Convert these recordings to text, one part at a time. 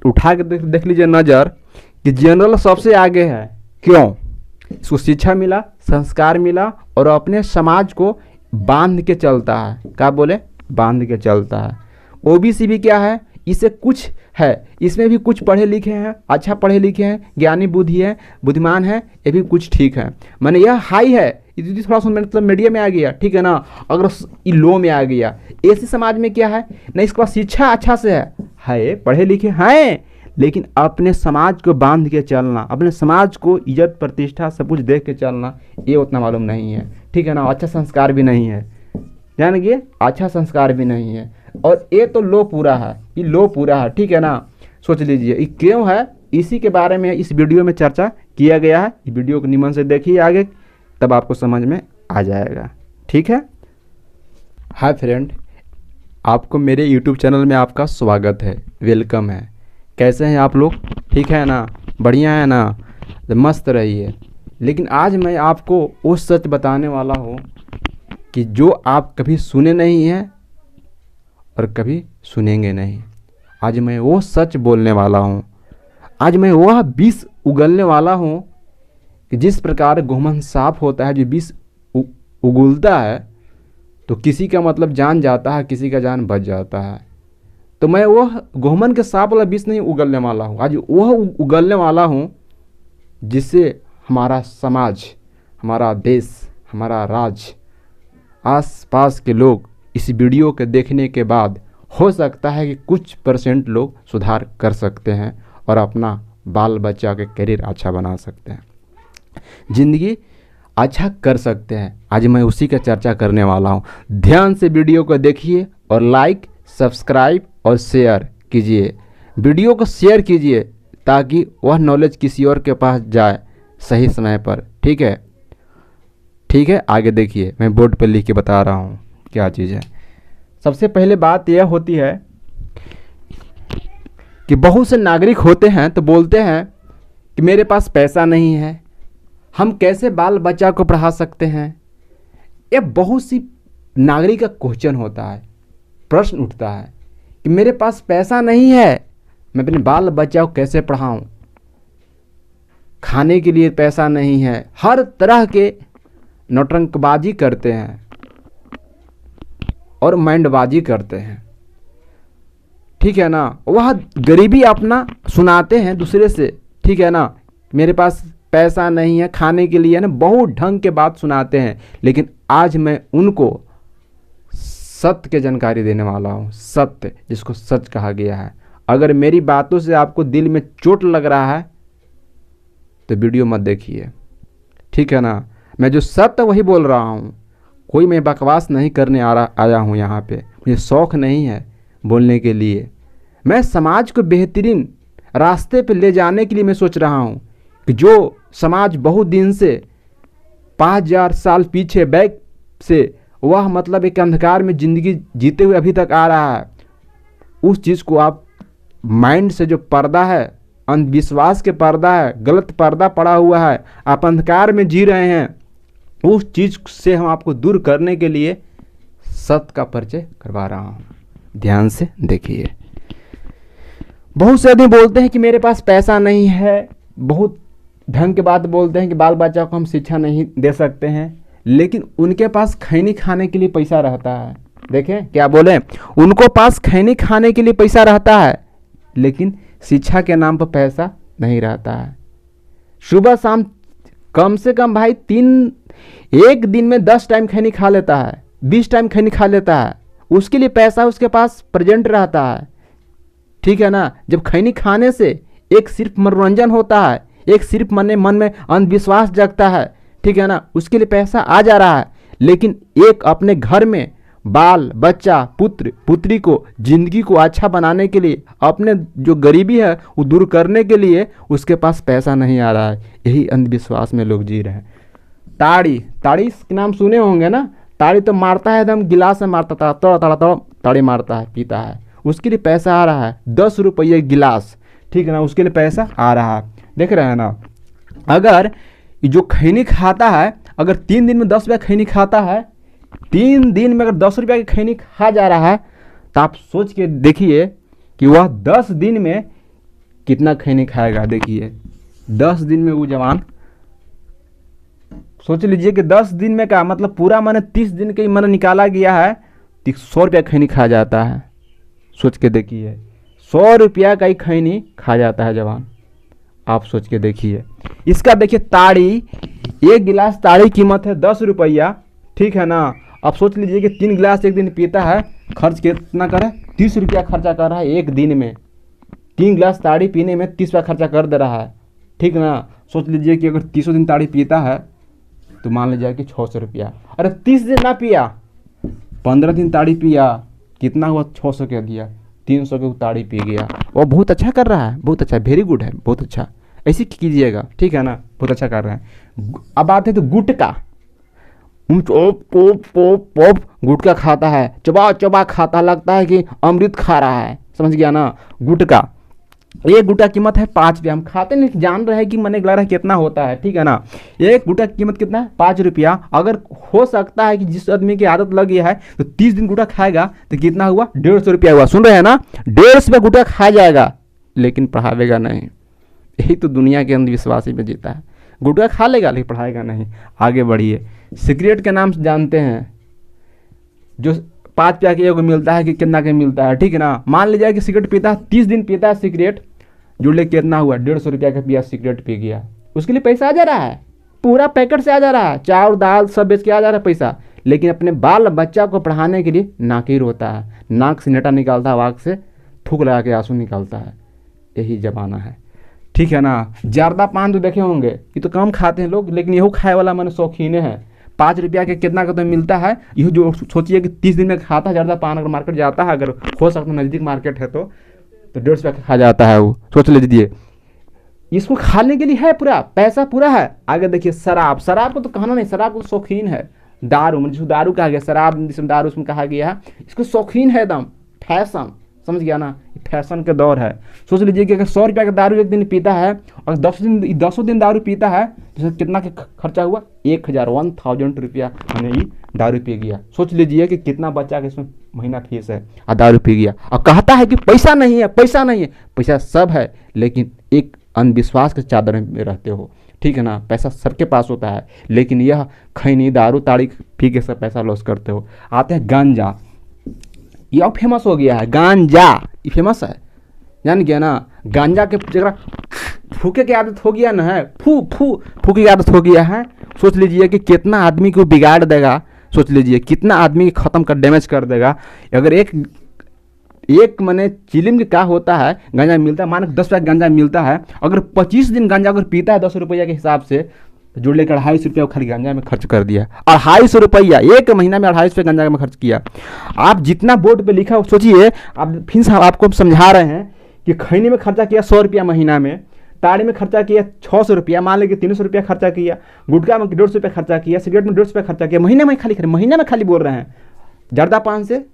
उठा के देख लीजिए नज़र कि जनरल सबसे आगे है। क्यों? इसको शिक्षा मिला, संस्कार मिला और अपने समाज को बांध के चलता है। क्या बोले? बांध के चलता है। ओबीसी भी क्या है? इससे कुछ है, इसमें भी कुछ पढ़े लिखे हैं, अच्छा पढ़े लिखे हैं, ज्ञानी बुद्धि है, बुद्धिमान है, ये भी कुछ ठीक है। माने यह हाई है, ये थोड़ा सा मतलब मीडियम में आ गया, ठीक है ना। अगर ये लो में आ गया, ऐसे समाज में क्या है ना, इसके पास शिक्षा अच्छा से है, पढ़े लिखे हैं, लेकिन अपने समाज को बांध के चलना, अपने समाज को इज्जत प्रतिष्ठा सब कुछ देख के चलना, ये उतना मालूम नहीं है, ठीक है ना। अच्छा संस्कार भी नहीं है, जान गए, अच्छा संस्कार भी नहीं है। और ये तो लो पूरा है, ये लो पूरा है, ठीक है ना। सोच लीजिए ये क्यों है, इसी के बारे में इस वीडियो में चर्चा किया गया है। ये वीडियो को निमन से देखिए आगे, तब आपको समझ में आ जाएगा, ठीक है। हाय फ्रेंड, आपको मेरे यूट्यूब चैनल में आपका स्वागत है, वेलकम है। कैसे हैं आप लोग? ठीक है ना, बढ़िया है ना, मस्त रहिए। लेकिन आज मैं आपको वो सच बताने वाला हूँ कि जो आप कभी सुने नहीं हैं और कभी सुनेंगे नहीं। आज मैं वो सच बोलने वाला हूँ, आज मैं वह विष उगलने वाला हूँ कि जिस प्रकार गोमन साफ होता है, जो विष उगलता है तो किसी का मतलब जान जाता है, किसी का जान बच जाता है। तो मैं वह गोमन के सांप वाला विष नहीं उगलने वाला हूँ, आज वह उगलने वाला हूँ जिससे हमारा समाज, हमारा देश, हमारा राज्य, आस पास के लोग इस वीडियो के देखने के बाद हो सकता है कि कुछ % लोग सुधार कर सकते हैं और अपना बाल बच्चा के करियर अच्छा बना सकते हैं, ज़िंदगी अच्छा कर सकते हैं। आज मैं उसी का चर्चा करने वाला हूँ। ध्यान से वीडियो को देखिए और लाइक, सब्सक्राइब और शेयर कीजिए। वीडियो को शेयर कीजिए ताकि वह नॉलेज किसी और के पास जाए सही समय पर, ठीक है। ठीक है, आगे देखिए, मैं बोर्ड पर लिख के बता रहा हूँ क्या चीज़ है। सबसे पहले बात यह होती है कि बहुत से नागरिक होते हैं तो बोलते हैं कि मेरे पास पैसा नहीं है, हम कैसे बाल बच्चा को पढ़ा सकते हैं। ये बहुत सी नागरिक का क्वेश्चन होता है, प्रश्न उठता है कि मेरे पास पैसा नहीं है, मैं अपने बाल बच्चा को कैसे पढ़ाऊं, खाने के लिए पैसा नहीं है। हर तरह के नौटंकबाजी करते हैं और माइंडबाजी करते हैं, ठीक है ना। वह गरीबी अपना सुनाते हैं दूसरे से, ठीक है ना। मेरे पास पैसा नहीं है खाने के लिए, ना बहुत ढंग के बात सुनाते हैं। लेकिन आज मैं उनको सत्य की जानकारी देने वाला हूँ, सत्य जिसको सच कहा गया है। अगर मेरी बातों से आपको दिल में चोट लग रहा है तो वीडियो मत देखिए, ठीक है ना। मैं जो सत्य वही बोल रहा हूँ, कोई मैं बकवास नहीं करने आया हूँ यहाँ पे। मुझे शौक़ नहीं है बोलने के लिए, मैं समाज को बेहतरीन रास्ते पे ले जाने के लिए मैं सोच रहा हूँ कि जो समाज बहुत दिन से 5000 साल पीछे बैक से वह मतलब एक अंधकार में ज़िंदगी जीते हुए अभी तक आ रहा है, उस चीज़ को आप माइंड से जो पर्दा है, अंधविश्वास के पर्दा है, गलत पर्दा पड़ा हुआ है, आप अंधकार में जी रहे हैं, उस चीज़ से हम आपको दूर करने के लिए सत्य का परिचय करवा रहा हूँ। ध्यान से देखिए। बहुत से आदमी बोलते हैं कि मेरे पास पैसा नहीं है, बहुत ढंग के बात बोलते हैं कि बाल बच्चा को हम शिक्षा नहीं दे सकते हैं, लेकिन उनके पास खैनी खाने के लिए पैसा रहता है। देखें क्या बोले, उनको पास खैनी खाने के लिए पैसा रहता है, लेकिन शिक्षा के नाम पर पैसा नहीं रहता है। सुबह शाम कम से कम भाई एक दिन में 10 टाइम खैनी खा लेता है, 20 टाइम खैनी खा लेता है, उसके लिए पैसा उसके पास प्रेजेंट रहता है, ठीक है ना। जब खैनी खाने से एक सिर्फ मनोरंजन होता है, एक सिर्फ मन में अंधविश्वास जगता है, ठीक है ना, उसके लिए पैसा आ जा रहा है। लेकिन एक अपने घर में बाल बच्चा पुत्र पुत्री को जिंदगी को अच्छा बनाने के लिए, अपने जो गरीबी है वो दूर करने के लिए उसके पास पैसा नहीं आ रहा है। यही अंधविश्वास में लोग जी रहे हैं। ताड़ी के नाम सुने होंगे ना। ताड़ी तो मारता है, एकदम गिलास में मारता था, तड़ा ताड़ी मारता है, पीता है, उसके लिए पैसा आ रहा है 10 रुपये गिलास, ठीक है ना, उसके लिए पैसा आ रहा है। देख रहे हैं ना। अगर जो खैनी खाता है, अगर 3 दिन में 10 रुपया खैनी खाता है, 3 दिन में अगर 10 रुपया की खैनी खा जा रहा है, तो आप सोच के देखिए कि वह 10 दिन में कितना खैनी खाएगा। देखिए 10 दिन में वो जवान, सोच लीजिए कि 10 दिन में का मतलब पूरा मैंने 30 दिन के मैंने निकाला गया है, 100 रुपया खैनी खा जाता है। सोच के देखिए 100 रुपया का ही खैनी खा जाता है जवान, आप सोच के देखिए। इसका देखिए ताड़ी, 1 गिलास ताड़ी कीमत है 10 रुपया, ठीक है ना। अब सोच लीजिए कि 3 गिलास एक दिन पीता है, खर्च कितना करे, 30 रुपया खर्चा कर रहा है एक दिन में। 3 गिलास ताड़ी पीने में 30 रुपया खर्चा कर दे रहा है, ठीक ना। सोच लीजिए कि अगर 30 दिन ताड़ी पीता है तो मान लीजिए कि 600 रुपया। अरे 30 दिन ना पिया, 15 दिन ताड़ी पिया, कितना हुआ, 600 कह दिया, 300 के ताड़ी पी गया। वो बहुत अच्छा कर रहा है, बहुत अच्छा, वेरी गुड है, बहुत अच्छा, ऐसे कीजिएगा, ठीक है ना, बहुत अच्छा कर रहे हैं। अब बात है तो गुटखा, गुटखा खाता है, चबा चबा खाता, लगता है कि अमृत खा रहा है, समझ गया ना। गुटखा, एक गुटखा कीमत है 5 रुपया। हम खाते नहीं, जान रहे हैं कि मैंने लग रहा है कितना होता है, ठीक है ना। एक गुटखा की कीमत कितना है, 5 रुपया। अगर हो सकता है कि जिस आदमी की आदत लग गई है तो 30 दिन गुटखा खाएगा तो कितना हुआ, 150 रुपया हुआ। सुन रहे हैं ना, 150 रुपया गुटखा खा जाएगा लेकिन पढ़ावेगा नहीं। यही तो दुनिया के अंधविश्वासी में जीता है, गुटखा खा लेगा लेकिन पढ़ाएगा नहीं। आगे बढ़िए, सिगरेट के नाम से जानते हैं, जो 5 रुपया के एगो मिलता है कि कितना के मिलता है, ठीक है ना। मान लीजिए कि सिगरेट पीता है, 30 दिन पीता है सिगरेट, जुड़ ले कितना हुआ, 150 रुपया का पिया सिगरेट पी गया, उसके लिए पैसा आ जा रहा है, पूरा पैकेट से आ जा रहा है, चावल दाल सब बेच के आ जा रहा है पैसा। लेकिन अपने बाल बच्चा को पढ़ाने के लिए नाकिर होता है, नाक से नेटा निकालता है, आँख से थूक लगा के आंसू निकालता है। यही जमाना है, ठीक है ना। जर्दा पान तो देखे होंगे, ये तो कम खाते हैं लोग, लेकिन यही खाए वाला मैंने शौकीन है। 5 रुपया के कितना का तो मिलता है, यही जो सोचिए कि 30 दिन में खाता है जर्दा पान। अगर मार्केट जाता है, अगर हो सकता है नज़दीक मार्केट है तो 150 रुपया खा जाता है वो, सोच लीजिए। इसको खाने के लिए है पूरा पैसा पूरा है। आगे देखिए शराब, शराब को तो कहना नहीं, शराब को शौकीन है। दारू, जिसको दारू कहा गया, शराब जिसमें दारू उसमें कहा गया है, इसको शौकीन है एकदम, फैशन, समझ गया ना, फैशन के दौर है। सोच लीजिए कि अगर 100 रुपया का दारू एक दिन पीता है और 10 दिन दारू पीता है तो कितना का खर्चा हुआ, 1000 रुपया मैंने ये दारू पी गया। सोच लीजिए कि कितना बच्चा के इसमें महीना फीस है और दारू पी गया, और कहता है कि पैसा नहीं है, पैसा नहीं है। पैसा सब है, लेकिन एक अंधविश्वास के चादर में रहते हो, ठीक है ना। पैसा सबके पास होता है, लेकिन यह खैनी दारू ताड़ी पी के सब पैसा लॉस करते हो। आते हैं गांजा, ये अब फेमस हो गया है, गांजा ये फेमस है, जान गया ना। गांजा के जगह फूके की आदत हो गया ना है, फूके की आदत हो गया है। सोच लीजिए कि कितना आदमी को बिगाड़ देगा, सोच लीजिए कितना आदमी खत्म कर, डैमेज कर देगा। अगर एक मैंने चिलिम का होता है गांजा मिलता है, मान 10 रुपया गांजा मिलता है, अगर 25 दिन गांजा अगर पीता है 10 रुपया के हिसाब से, जुड़ लेकर 250 रुपया खाली गांजा में खर्च कर दिया। 250 रुपया एक महीना में, 250 रुपया गांजा में खर्च किया। आप जितना बोर्ड पे लिखा सोचिए, आप फिर आपको समझा रहे हैं कि खैनी में खर्चा किया 100 रुपया महीना में, ताड़ी में खर्चा किया 600 रुपया, मान लीजिए 300 रुपया खर्चा किया, गुटखा में 150 रुपया खर्चा किया, सिगरेट में 150 रुपया खर्चा किया, महीने में खाली बोल रहे हैं। जर्दा पान से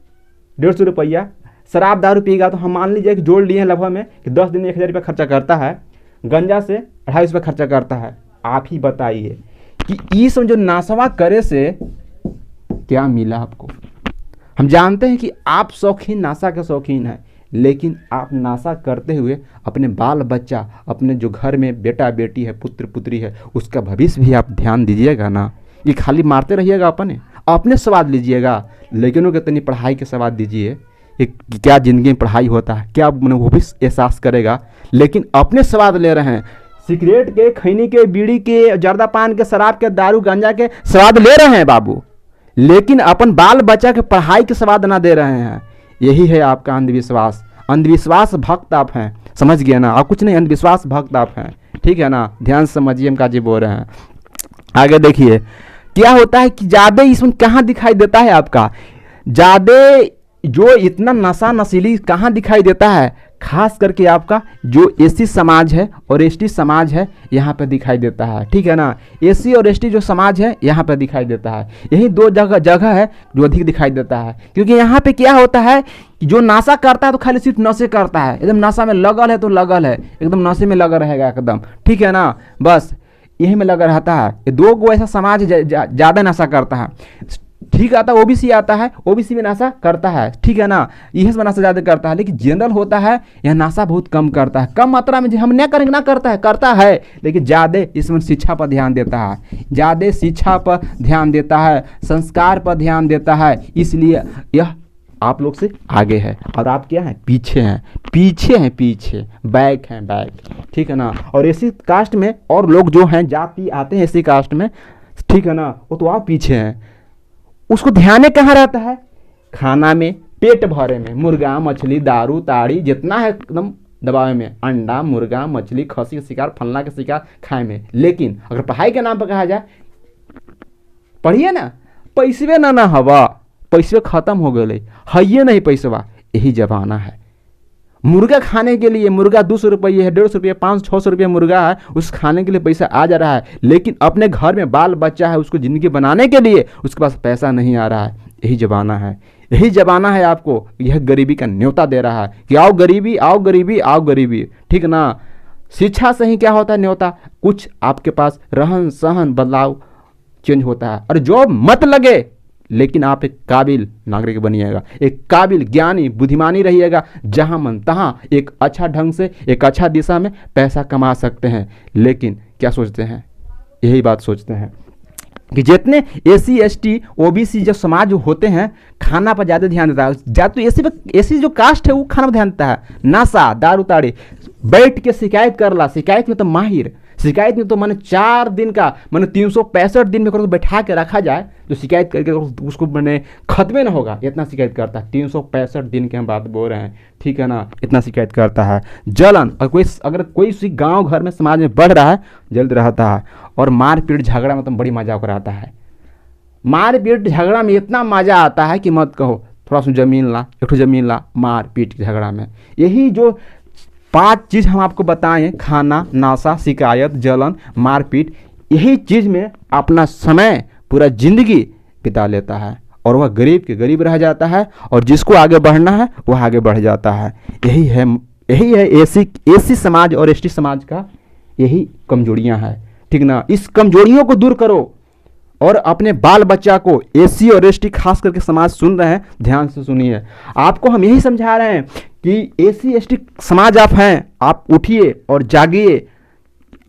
150 रुपया, शराब दारू पिएगा तो हम मान लीजिए कि जोड़ लिए हैं लगभग में कि 10 दिन में 1000 रुपया खर्चा करता है, गंजा से 250 रुपया खर्चा करता है। आप ही बताइए कि इस जो नाशवा करे से क्या मिला आपको। हम जानते हैं कि आप शौकीन, नाशा के शौकीन हैं, लेकिन आप नाशा करते हुए अपने बाल बच्चा, अपने जो घर में बेटा बेटी है, पुत्र पुत्री है, उसका भविष्य भी आप ध्यान दीजिएगा ना। ये खाली मारते रहिएगा, अपने स्वाद लीजिएगा, लेकिन कितनी पढ़ाई के स्वाद दीजिए। कि क्या ज़िंदगी में पढ़ाई होता है, क्या वो भी एहसास करेगा। लेकिन अपने स्वाद ले रहे हैं, सिगरेट के, खैनी के, बीड़ी के, जर्दा पान के, शराब के, दारू गांजा के स्वाद ले रहे हैं बाबू, लेकिन अपन बाल बच्चा के पढ़ाई के स्वाद ना दे रहे हैं। यही है आपका अंधविश्वास। अंधविश्वास भक्त आप हैं, समझ गए ना, और कुछ नहीं, अंधविश्वास भक्त आप हैं, ठीक है ना। ध्यान से समझिए हम काजी बोल रहे हैं। आगे देखिए क्या होता है कि ज़्यादा इसमें कहाँ दिखाई देता है आपका, ज़्यादा जो इतना नशा नशीली कहाँ दिखाई देता है, खास करके आपका जो एसी समाज है और एसटी समाज है, यहाँ पे दिखाई देता है, ठीक है ना। एसी और एसटी जो समाज है यहाँ पे दिखाई देता है। यही 2 जगह है जो अधिक दिखाई देता है, क्योंकि यहाँ पे क्या होता है कि जो नशा करता है तो खाली सिर्फ नशे करता है, एकदम नशा में लगल है तो लगल है, एकदम नशे में लगा रहेगा एकदम, ठीक है ना। बस यही में लगा रहता है। ये 2 ऐसा समाज ज़्यादा नशा करता है। ठीक आता है, ओबीसी आता है, ओबीसी में नशा करता है, ठीक है ना, यह नशा ज़्यादा करता है। लेकिन जनरल होता है यह नशा बहुत कम करता है, कम मात्रा में, हम नहीं करेंगे ना, करता है लेकिन ज़्यादा इसमें शिक्षा पर ध्यान देता है, ज़्यादा शिक्षा पर ध्यान देता है, संस्कार पर ध्यान देता है, इसलिए यह आप लोग से आगे है और आप क्या हैं, पीछे हैं, पीछे बैक हैं, बैक, ठीक है ना। और एसी कास्ट में और लोग जो हैं जाति आते हैं एसी कास्ट में, ठीक है ना, वो तो आप पीछे हैं। उसको ध्यान कहाँ रहता है, खाना में, पेट भरे में, मुर्गा मछली दारू ताड़ी जितना है एकदम दबावे में, अंडा मुर्गा मछली खसी का शिकार फलना का शिकार खाए में। लेकिन अगर पढ़ाई के नाम पर कहा जाए पढ़िए ना, पैसवे ना हवा, पैसे खत्म हो गए है नहीं पैसवा, यही जमाना है। मुर्गा खाने के लिए, मुर्गा 200 रुपये है, 150 रुपये 500-600 रुपये मुर्गा है, उस खाने के लिए पैसा आ जा रहा है, लेकिन अपने घर में बाल बच्चा है उसको ज़िंदगी बनाने के लिए उसके पास पैसा नहीं आ रहा है। यही ज़माना है, यही ज़माना है। आपको यह गरीबी का न्योता दे रहा है कि आओ गरीबी, आओ गरीबी, आओ गरीबी, ठीक ना। शिक्षा से ही क्या होता है न्योता, कुछ आपके पास रहन सहन बदलाव चेंज होता है। और जॉब मत लगे लेकिन आप एक काबिल नागरिक बनिएगा, एक काबिल ज्ञानी बुद्धिमानी रहिएगा, जहां मन तहां एक अच्छा ढंग से, एक अच्छा दिशा में पैसा कमा सकते हैं। लेकिन क्या सोचते हैं, यही बात सोचते हैं कि जितने एसी एसटी ओबीसी जो समाज होते हैं खाना पर ज़्यादा ध्यान देता है, ज़्यादा तो एसी जो कास्ट है वो खाना पर ध्यान देता है, नशा दारू ताड़ी, बैठ के शिकायत कर ला, शिकायत में तो माहिर, शिकायत में तो मैंने 4 दिन का, मैंने 365 दिन में को बैठा के रखा जाए जो शिकायत करके उसको मैंने खत्म ना होगा, इतना शिकायत करता है। 365 दिन की हम बात बोल रहे हैं, ठीक है ना, इतना शिकायत करता है। जलन, और अगर कोई सी गांव घर में समाज में बढ़ रहा है जल्द रहता है। और मारपीट झगड़ा में तो बड़ी मजा आता है, मारपीट झगड़ा में इतना मजा आता है कि मत कहो। थोड़ा सा जमीन ला, एक ठो जमीन ला, मारपीट झगड़ा में। यही जो 5 चीज़ हम आपको बताएं, खाना, नशा, शिकायत, जलन, मारपीट, यही चीज़ में अपना समय पूरा जिंदगी बिता लेता है और वह गरीब के गरीब रह जाता है, और जिसको आगे बढ़ना है वह आगे बढ़ जाता है। यही है एसी समाज और एसटी समाज का यही कमजोरियां हैं, ठीक ना। इस कमजोरियों को दूर करो और अपने बाल बच्चा को, एसी और एसटी खास करके समाज सुन रहे हैं, ध्यान से सुनिए। आपको हम यही समझा रहे हैं कि एसी एसटी समाज आप हैं, आप उठिए और जागिए,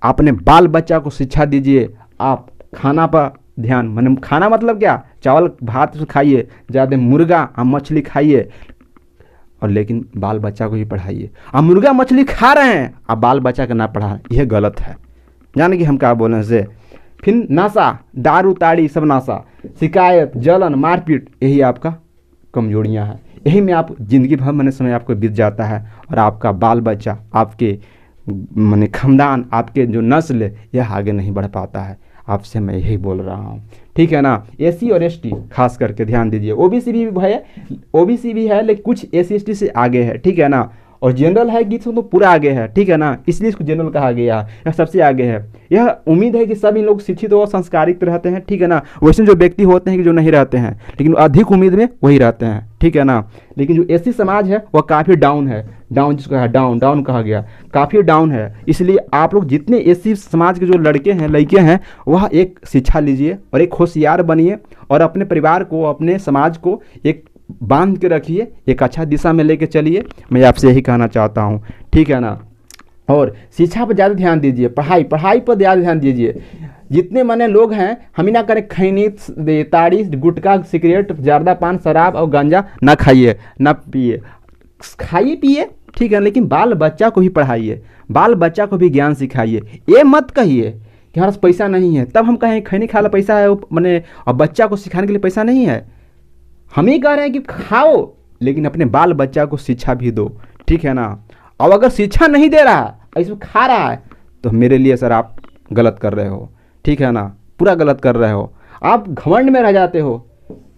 अपने बाल बच्चा को शिक्षा दीजिए। आप खाना पर ध्यान, मैंने खाना मतलब क्या, चावल भात खाइए, ज़्यादा मुर्गा और मछली खाइए, और लेकिन बाल बच्चा को ही पढ़ाइए। आप मुर्गा मछली खा रहे हैं, आप बाल बच्चा का ना पढ़ा, यह गलत है। जाने कि हम क्या बोले से। फिर नशा दारू ताड़ी सब नशा, शिकायत जलन मारपीट, यही आपका कमजोरियां हैं। यही में आप जिंदगी भर मैंने समय आपको बीत जाता है, और आपका बाल बच्चा, आपके मैंने खानदान, आपके जो नस्ल, यह आगे नहीं बढ़ पाता है। आपसे मैं यही बोल रहा हूँ, ठीक है ना। एसी और एसटी खास करके ध्यान दीजिए। ओबीसी भी है लेकिन कुछ एसी एसटी से आगे है, ठीक है ना। और जनरल है कि तो पूरा आगे है, ठीक है ना, इसलिए इसको जनरल कहा गया है, यह सबसे आगे है। यह उम्मीद है कि सभी लोग शिक्षित और संस्कारित रहते हैं, ठीक है ना। वैसे जो व्यक्ति होते हैं कि जो नहीं रहते हैं, लेकिन अधिक उम्मीद में वही रहते हैं, ठीक है ना। लेकिन जो एसी समाज है वह काफ़ी डाउन है, डाउन जिसको है डाउन कहा गया, काफ़ी डाउन है। इसलिए आप लोग जितने एसी समाज के जो लड़के हैं लड़के हैं, वह एक शिक्षा लीजिए और एक होशियार बनिए, और अपने परिवार को, अपने समाज को एक बांध के रखिए, एक अच्छा दिशा में लेके चलिए। मैं आपसे यही कहना चाहता हूँ, ठीक है ना। और शिक्षा पर ज़्यादा ध्यान दीजिए, पढ़ाई पर ज़्यादा ध्यान दीजिए। जितने मने लोग हैं, हम ही ना करें खैनी ताड़ी गुटखा सिगरेट जर्दा पान शराब और गांजा ना खाइए ना पिए, खाइए पिए, ठीक है, लेकिन बाल बच्चा को भी पढ़ाइए, बाल बच्चा को भी ज्ञान सिखाइए। ये मत कहिए कि हमारे पास पैसा नहीं है, तब हम कहें खैनी खा ला पैसा है, मैंने और बच्चा को सिखाने के लिए पैसा नहीं है। हम ही कह रहे हैं कि खाओ, लेकिन अपने बाल बच्चा को शिक्षा भी दो, ठीक है ना। और अगर शिक्षा नहीं दे रहा है, इसमें खा रहा है, तो मेरे लिए सर आप गलत कर रहे हो, ठीक है ना, पूरा गलत कर रहे हो। आप घमंड में रह जाते हो,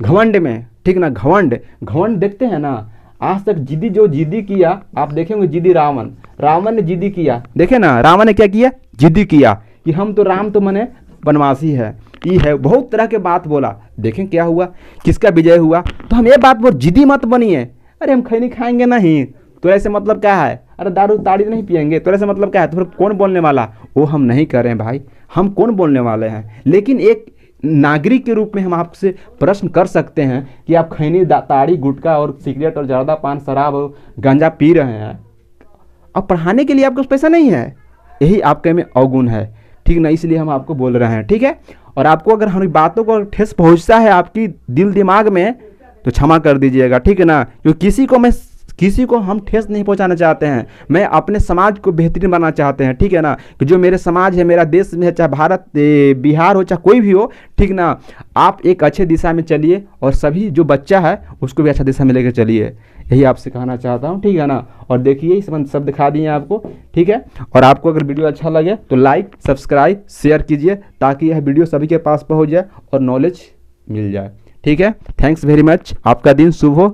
घमंड में, ठीक ना। घमंड देखते हैं ना, आज तक जिद्दी किया, आप देखेंगे जिद्दी रावण ने जिद्दी किया, देखे ना, रावण ने क्या किया, जिद्दी किया कि हम तो राम तो मने बनवासी है, ये है, बहुत तरह के बात बोला। देखें क्या हुआ, किसका विजय हुआ। तो हम ये बात बोल, जिद्दी मत बनिए। अरे हम खैनी खाएंगे नहीं, तो ऐसे मतलब क्या है, अरे दारू ताड़ी नहीं पियेंगे, तो ऐसे मतलब क्या है, तो फिर कौन बोलने वाला, वो हम नहीं कर रहे हैं भाई, हम कौन बोलने वाले हैं। लेकिन एक नागरिक के रूप में हम आपसे प्रश्न कर सकते हैं कि आप खैनी ताड़ी गुटखा और सिगरेट और जर्दा पान शराब और गांजा पी रहे हैं, अब पढ़ाने के लिए आपके पास पैसा नहीं है, यही आपके में अवगुण है, ठीक ना, इसलिए हम आपको बोल रहे हैं, ठीक है। और आपको अगर हमारी बातों को ठेस पहुंचता है आपकी दिल दिमाग में तो क्षमा कर दीजिएगा, ठीक है ना, क्योंकि किसी को हम ठेस नहीं पहुंचाना चाहते हैं, मैं अपने समाज को बेहतरीन बनाना चाहते हैं, ठीक है ना, कि जो मेरे समाज है, मेरा देश में है, चाहे भारत बिहार हो चाहे कोई भी हो, ठीक ना, आप एक अच्छे दिशा में चलिए और सभी जो बच्चा है उसको भी अच्छा दिशा में लेकर चलिए, यही आपसे कहना चाहता हूँ, ठीक है ना। और देखिए इस सब दिखा दिए आपको, ठीक है। और आपको अगर वीडियो अच्छा लगे तो लाइक सब्सक्राइब शेयर कीजिए ताकि यह वीडियो सभी के पास पहुँच जाए और नॉलेज मिल जाए, ठीक है। थैंक्स वेरी मच, आपका दिन शुभ हो।